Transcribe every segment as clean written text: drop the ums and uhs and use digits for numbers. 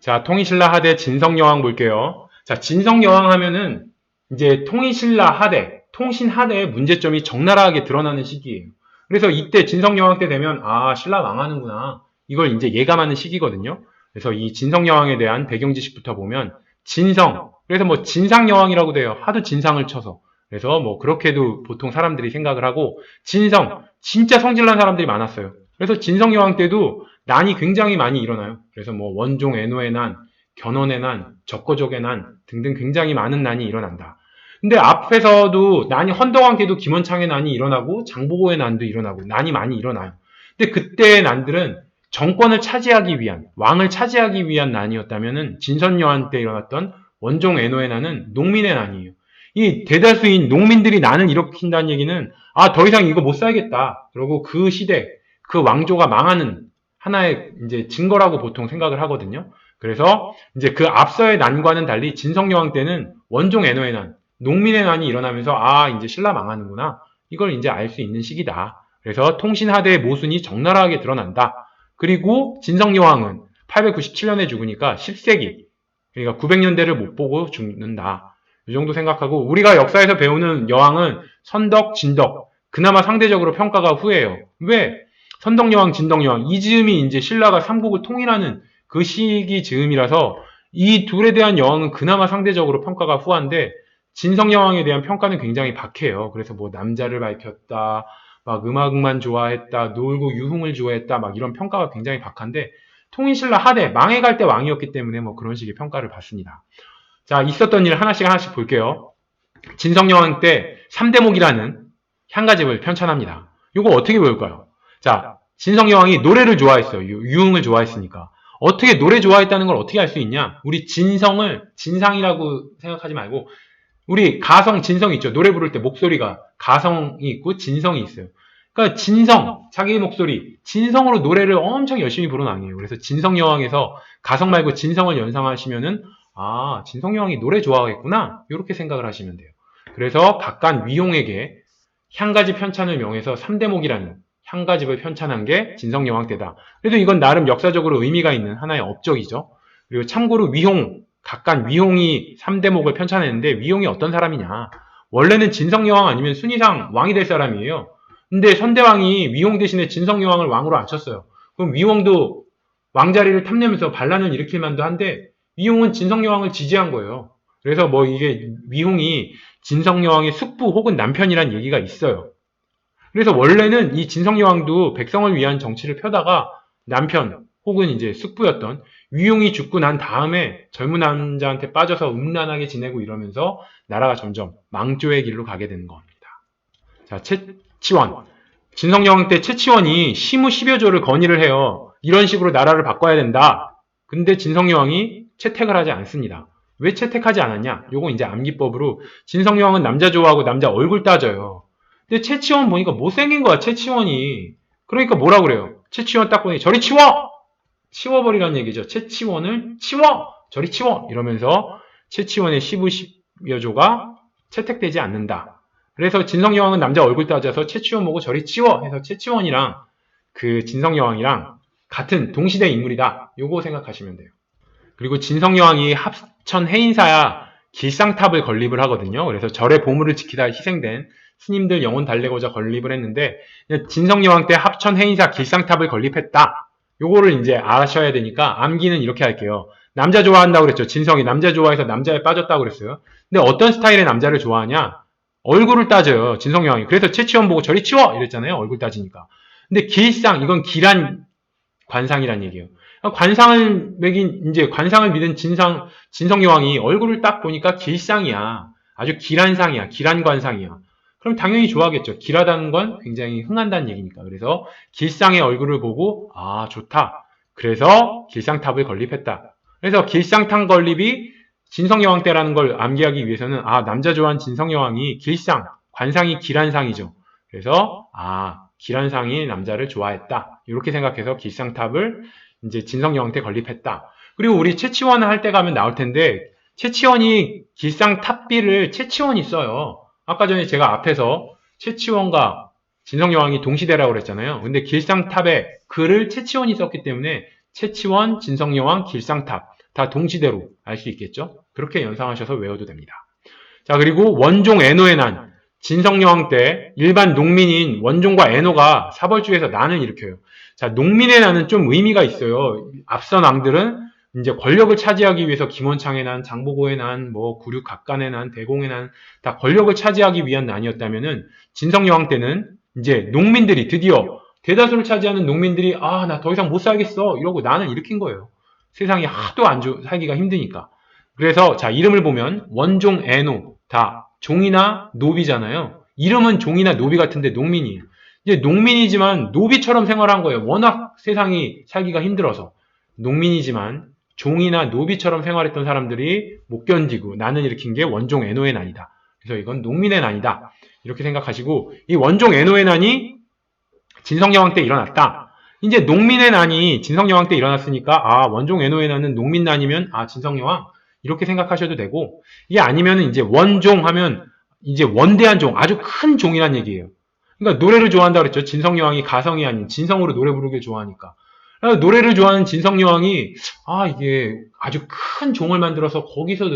자, 통일신라 하대 진성여왕 볼게요. 자, 진성여왕 하면은 이제 통일신라 하대, 통신하대의 문제점이 적나라하게 드러나는 시기예요. 그래서 이때 진성여왕 때 되면 아, 신라 망하는구나. 이걸 이제 예감하는 시기거든요. 그래서 이 진성여왕에 대한 배경 지식부터 보면 진성, 그래서 뭐 진상여왕이라고 돼요. 하도 진상을 쳐서. 그래서 뭐 그렇게도 보통 사람들이 생각을 하고 진성, 진짜 성질난 사람들이 많았어요. 그래서 진성여왕 때도 난이 굉장히 많이 일어나요. 그래서 뭐 원종 애노의 난, 견훤의 난, 적거적의 난 등등 굉장히 많은 난이 일어난다. 근데 앞에서도 난이 헌덕왕 때도 김원창의 난이 일어나고 장보고의 난도 일어나고 난이 많이 일어나요. 근데 그때의 난들은 정권을 차지하기 위한, 왕을 차지하기 위한 난이었다면은 진선여한 때 일어났던 원종 애노의 난은 농민의 난이에요. 이 대다수인 농민들이 난을 일으킨다는 얘기는 아, 더 이상 이거 못 살겠다. 그리고 그 시대, 그 왕조가 망하는 하나의 이제 증거라고 보통 생각을 하거든요. 그래서 이제 그 앞서의 난과는 달리 진성여왕 때는 원종 애노의 난, 농민의 난이 일어나면서 아, 이제 신라 망하는구나. 이걸 이제 알 수 있는 시기다. 그래서 통신하대의 모순이 적나라하게 드러난다. 그리고 진성여왕은 897년에 죽으니까 10세기, 그러니까 900년대를 못 보고 죽는다. 이 정도 생각하고 우리가 역사에서 배우는 여왕은 선덕, 진덕, 그나마 상대적으로 평가가 후해요. 왜? 선덕여왕, 진덕여왕 이 즈음이 이제 신라가 삼국을 통일하는 그 시기 즈음이라서 이 둘에 대한 여왕은 그나마 상대적으로 평가가 후한데 진성여왕에 대한 평가는 굉장히 박해요. 그래서 뭐 남자를 밝혔다, 막 음악만 좋아했다, 놀고 유흥을 좋아했다, 막 이런 평가가 굉장히 박한데 통일신라 하대 망해갈 때 왕이었기 때문에 뭐 그런 식의 평가를 받습니다. 자, 있었던 일 하나씩 하나씩 볼게요. 진성여왕 때 3대목이라는 향가집을 편찬합니다. 이거 어떻게 배울까요? 자, 진성여왕이 노래를 좋아했어요. 유흥을 좋아했으니까. 어떻게 노래 좋아했다는 걸 어떻게 알 수 있냐? 우리 진성을 진상이라고 생각하지 말고 우리 가성, 진성 있죠. 노래 부를 때 목소리가 가성이 있고 진성이 있어요. 그러니까 진성, 자기 목소리, 진성으로 노래를 엄청 열심히 부른 왕이에요. 그래서 진성여왕에서 가성 말고 진성을 연상하시면은 아, 진성여왕이 노래 좋아하겠구나. 이렇게 생각을 하시면 돼요. 그래서 각간 위용에게 향가집 편찬을 명해서 3대목이라는 향가집을 편찬한 게 진성여왕 때다. 그래도 이건 나름 역사적으로 의미가 있는 하나의 업적이죠. 그리고 참고로 위홍, 각간 위홍이 3대목을 편찬했는데 위홍이 어떤 사람이냐. 원래는 진성여왕 아니면 순위상 왕이 될 사람이에요. 근데 선대왕이 위홍 대신에 진성여왕을 왕으로 앉혔어요. 그럼 위홍도 왕자리를 탐내면서 반란을 일으킬 만도 한데 위홍은 진성여왕을 지지한 거예요. 그래서 뭐 이게 위홍이 진성여왕의 숙부 혹은 남편이란 얘기가 있어요. 그래서 원래는 이 진성여왕도 백성을 위한 정치를 펴다가 남편 혹은 이제 숙부였던 위용이 죽고 난 다음에 젊은 남자한테 빠져서 음란하게 지내고 이러면서 나라가 점점 망조의 길로 가게 되는 겁니다. 자, 채치원. 진성여왕 때 채치원이 시무 10여조를 건의를 해요. 이런 식으로 나라를 바꿔야 된다. 근데 진성여왕이 채택을 하지 않습니다. 왜 채택하지 않았냐? 요거 이제 암기법으로 진성여왕은 남자 좋아하고 남자 얼굴 따져요. 근데 채치원 보니까 못생긴 거야, 채치원이. 그러니까 뭐라 그래요? 채치원 딱 보니 저리 치워! 치워버리라는 얘기죠. 채치원을 치워! 저리 치워! 이러면서 채치원의 시부 10여조가 채택되지 않는다. 그래서 진성여왕은 남자 얼굴 따져서 채치원 보고 저리 치워! 해서 채치원이랑 그 진성여왕이랑 같은 동시대 인물이다. 요거 생각하시면 돼요. 그리고 진성여왕이 합천 해인사야 길상탑을 건립을 하거든요. 그래서 절의 보물을 지키다 희생된 스님들 영혼 달래고자 건립을 했는데 진성여왕 때 합천 해인사 길상탑을 건립했다. 요거를 이제 아셔야 되니까 암기는 이렇게 할게요. 남자 좋아한다고 그랬죠. 진성이 남자 좋아해서 남자에 빠졌다고 그랬어요. 근데 어떤 스타일의 남자를 좋아하냐? 얼굴을 따져요. 진성여왕이. 그래서 채치원 보고 저리 치워! 이랬잖아요. 얼굴 따지니까. 근데 길상, 이건 길한 관상이란 얘기예요. 관상을 이제 관상을 믿은 진성여왕이 얼굴을 딱 보니까 길상이야. 아주 길한 상이야. 길한 관상이야. 그럼 당연히 좋아하겠죠. 길하다는 건 굉장히 흥한다는 얘기니까. 그래서 길상의 얼굴을 보고 아, 좋다. 그래서 길상탑을 건립했다. 그래서 길상탑 건립이 진성여왕 때라는 걸 암기하기 위해서는 아, 남자 좋아하는 진성여왕이 길상, 관상이 길한 상이죠. 그래서 아, 길한 상이 남자를 좋아했다. 이렇게 생각해서 길상탑을 이제 진성여왕 때 건립했다. 그리고 우리 채치원을 할 때 가면 나올 텐데 채치원이 길상탑비를 채치원이 써요. 아까 전에 제가 앞에서 채치원과 진성여왕이 동시대라고 그랬잖아요. 근데 길상탑에 글을 채치원이 썼기 때문에 채치원, 진성여왕, 길상탑. 다 동시대로 알 수 있겠죠? 그렇게 연상하셔서 외워도 됩니다. 자, 그리고 원종 애노의 난. 진성여왕 때 일반 농민인 원종과 애노가 사벌주에서 난을 일으켜요. 자, 농민의 난은 좀 의미가 있어요. 앞선 왕들은 이제 권력을 차지하기 위해서 김원창의 난, 장보고의 난, 뭐 구륙각간의 난, 대공의 난, 다 권력을 차지하기 위한 난이었다면은 진성여왕 때는 이제 농민들이 드디어 대다수를 차지하는 농민들이 나 더 이상 못 살겠어 이러고 난을 일으킨 거예요. 세상이 하도 살기가 힘드니까. 그래서 자, 이름을 보면 원종, 애노 다 종이나 노비잖아요. 이름은 종이나 노비 같은데 농민이에요. 이제 농민이지만 노비처럼 생활한 거예요. 워낙 세상이 살기가 힘들어서. 농민이지만 종이나 노비처럼 생활했던 사람들이 못 견디고 난을 일으킨 게 원종 애노의 난이다. 그래서 이건 농민의 난이다. 이렇게 생각하시고 이 원종 애노의 난이 진성여왕 때 일어났다. 이제 농민의 난이 진성여왕 때 일어났으니까 원종 애노의 난은 농민 난이면 진성여왕 이렇게 생각하셔도 되고 이게 아니면 이제 원종 하면 이제 원대한 종, 아주 큰 종이란 얘기예요. 그러니까 노래를 좋아한다 그랬죠. 진성여왕이 가성이 아닌 진성으로 노래 부르길 좋아하니까. 노래를 좋아하는 진성여왕이 이게 아주 큰 종을 만들어서 거기서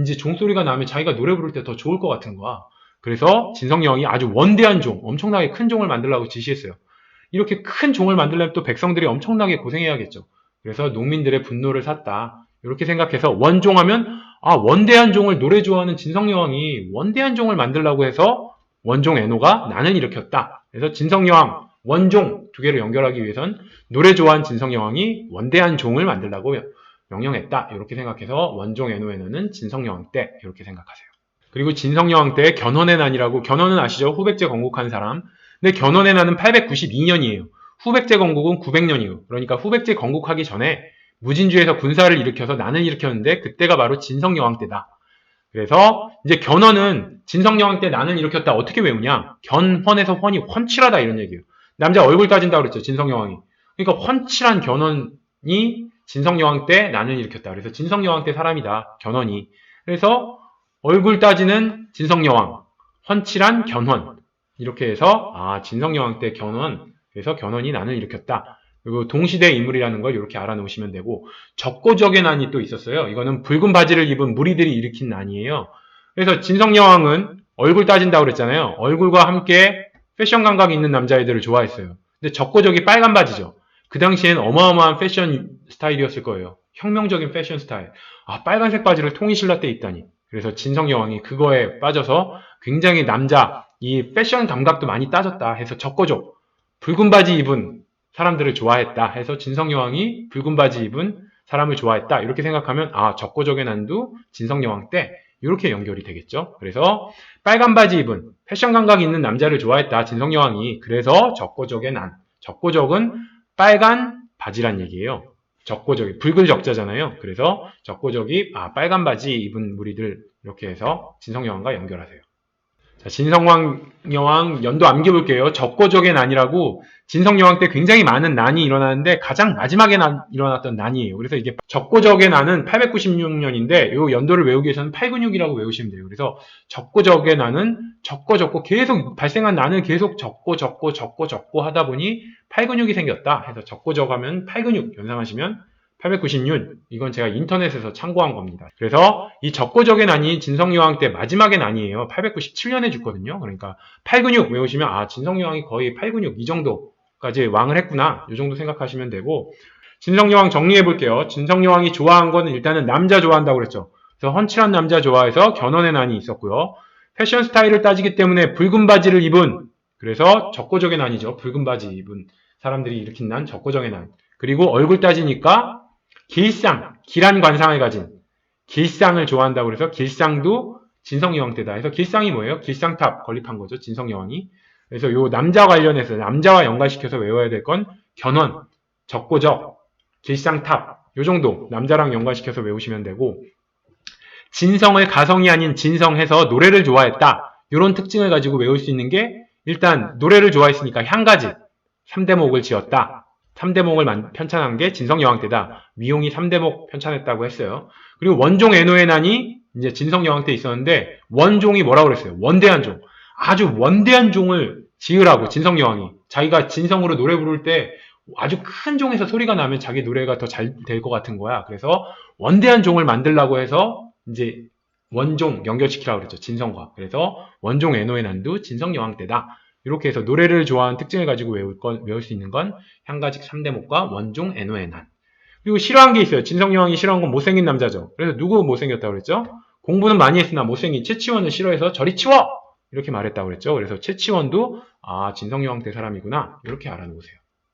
이제 종소리가 나면 자기가 노래 부를 때 더 좋을 것 같은 거야. 그래서 진성여왕이 아주 원대한 종, 엄청나게 큰 종을 만들라고 지시했어요. 이렇게 큰 종을 만들려면 또 백성들이 엄청나게 고생해야겠죠. 그래서 농민들의 분노를 샀다. 이렇게 생각해서 원종하면 원대한 종을 노래 좋아하는 진성여왕이 원대한 종을 만들라고 해서 원종 애노가 난을 일으켰다. 그래서 진성여왕, 원종 두 개를 연결하기 위해선 노래 좋아하는 진성여왕이 원대한 종을 만들라고 명령했다. 이렇게 생각해서 원종 애노에는 진성여왕 때 이렇게 생각하세요. 그리고 진성여왕 때 견훤의 난이라고, 견훤은 아시죠? 후백제 건국한 사람. 근데 견훤의 난은 892년이에요. 후백제 건국은 900년이에요. 그러니까 후백제 건국하기 전에 무진주에서 군사를 일으켜서 난을 일으켰는데 그때가 바로 진성여왕 때다. 그래서 이제 견훤은 진성여왕 때 난을 일으켰다. 어떻게 외우냐? 견훤에서 훤이 훤칠하다 이런 얘기예요. 남자 얼굴 따진다고 그랬죠. 진성여왕이. 그러니까 훤칠한 견훤이 진성여왕 때 난을 일으켰다. 그래서 진성여왕 때 사람이다. 견훤이. 그래서 얼굴 따지는 진성여왕, 훤칠한 견훤. 이렇게 해서 진성여왕 때 견훤. 그래서 견훤이 난을 일으켰다. 그리고 동시대 인물이라는 걸 이렇게 알아놓으시면 되고, 적고적의 난이 또 있었어요. 이거는 붉은 바지를 입은 무리들이 일으킨 난이에요. 그래서 진성여왕은 얼굴 따진다고 그랬잖아요. 얼굴과 함께 패션 감각이 있는 남자애들을 좋아했어요. 근데 적고적이 빨간 바지죠. 그 당시엔 어마어마한 패션 스타일이었을 거예요. 혁명적인 패션 스타일. 빨간색 바지를 통일신라 때 입다니. 그래서 진성여왕이 그거에 빠져서 굉장히 이 패션 감각도 많이 따졌다 해서 적고적, 붉은 바지 입은 사람들을 좋아했다 해서 진성여왕이 붉은 바지 입은 사람을 좋아했다. 이렇게 생각하면 적고적의 난도 진성여왕 때 이렇게 연결이 되겠죠. 그래서 빨간 바지 입은 패션 감각이 있는 남자를 좋아했다. 진성여왕이. 그래서 적고적의 난. 적고적은 빨간 바지란 얘기예요. 적고적이 붉은 적자잖아요. 그래서 적고적이 빨간 바지 입은 무리들 이렇게 해서 진성여왕과 연결하세요. 자, 진성여왕 연도 암기해볼게요. 적고적의 난이라고 진성여왕 때 굉장히 많은 난이 일어나는데 가장 마지막에 일어났던 난이에요. 그래서 이게 적고적의 난은 896년인데 이 연도를 외우기 위해서는 8근육이라고 외우시면 돼요. 그래서 적고적의 난은 적고 계속 발생한 난을 계속 적고 하다 보니 8근육이 생겼다 해서 적고적하면 8근육 연상하시면 896, 이건 제가 인터넷에서 참고한 겁니다. 그래서 이 적고적의 난이 진성여왕 때 마지막의 난이에요. 897년에 죽거든요. 그러니까 8근육 외우시면 진성여왕이 거의 8근육 이 정도까지 왕을 했구나. 이 정도 생각하시면 되고, 진성여왕 정리해 볼게요. 진성여왕이 좋아한 거는 일단은 남자 좋아한다고 그랬죠. 그래서 훤칠한 남자 좋아해서 견훤의 난이 있었고요. 패션 스타일을 따지기 때문에 붉은 바지를 입은, 그래서 적고적의 난이죠. 붉은 바지 입은 사람들이 일으킨 난, 적고적의 난. 그리고 얼굴 따지니까 길한 관상을 가진 길상을 좋아한다고 그래서 길상도 진성여왕 때다 해서, 길상이 뭐예요? 길상탑 건립한 거죠. 진성여왕이. 그래서 요 남자 관련해서 남자와 연관시켜서 외워야 될 건 견훤, 적고적, 길상탑 요 정도 남자랑 연관시켜서 외우시면 되고, 진성을 가성이 아닌 진성해서 노래를 좋아했다. 요런 특징을 가지고 외울 수 있는 게, 일단 노래를 좋아했으니까 향가지 3대목을 지었다. 3대목을 편찬한 게 진성여왕 때다. 위용이 3대목 편찬했다고 했어요. 그리고 원종 애노의 난이 이제 진성여왕 때 있었는데, 원종이 뭐라고 그랬어요? 원대한 종. 아주 원대한 종을 지으라고 진성여왕이. 자기가 진성으로 노래 부를 때 아주 큰 종에서 소리가 나면 자기 노래가 더 잘 될 것 같은 거야. 그래서 원대한 종을 만들라고 해서 이제 원종 연결시키라고 그랬죠. 진성과. 그래서 원종 애노의 난두 진성여왕 때다. 이렇게 해서 노래를 좋아하는 특징을 가지고 외울 수 있는 건 향가직 3대목과 원종 애노의 난. 그리고 싫어한 게 있어요. 진성여왕이 싫어한 건 못생긴 남자죠. 그래서 누구 못생겼다고 그랬죠? 공부는 많이 했으나 못생긴 최치원을 싫어해서 저리 치워! 이렇게 말했다고 그랬죠. 그래서 최치원도 진성여왕 때 사람이구나. 이렇게 알아놓으세요.